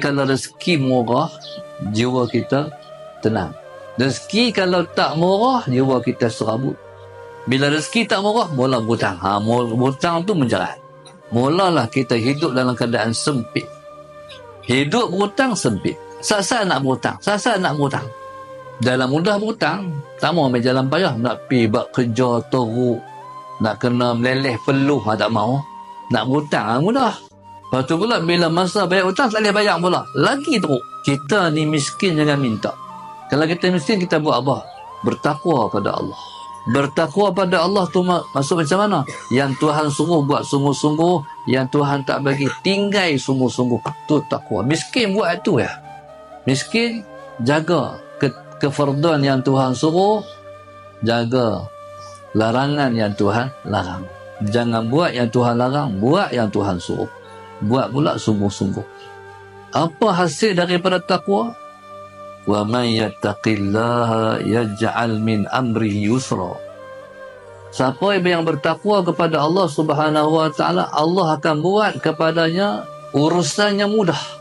kalau rezeki murah, jiwa kita tenang. Rezeki kalau tak murah, jiwa kita serabut. Bila rezeki tak murah, mula hutang. Hutang tu menjerat. Mulalah kita hidup dalam keadaan sempit. Hidup berhutang sempit. Sasa nak berhutang. Dalam mudah berhutang, tak mau ambil jalan payah. Nak pergi buat kerja teruk, nak kena meleleh peluh, tak mau. Nak berhutang mudah. Lepas tu pula bila masa bayar hutang, tak boleh bayar pula. Lagi teruk. Kita ni miskin, jangan minta. Kalau kita miskin, kita buat apa? Bertakwa pada Allah. Bertakwa pada Allah tu maksud macam mana? Yang Tuhan suruh buat sungguh-sungguh, yang Tuhan tak bagi tinggal sungguh-sungguh. Tu takwa. Miskin buat itu ya. Miskin jaga kefarduan yang Tuhan suruh, jaga larangan yang Tuhan larang. Jangan buat yang Tuhan larang, buat yang Tuhan suruh. Buat pula sungguh-sungguh. Apa hasil daripada takwa? Wa man yattaqillaha yaj'al min amrihi yusra. Siapa yang bertakwa kepada Allah Subhanahu wa taala, Allah akan buat kepadanya urusannya mudah.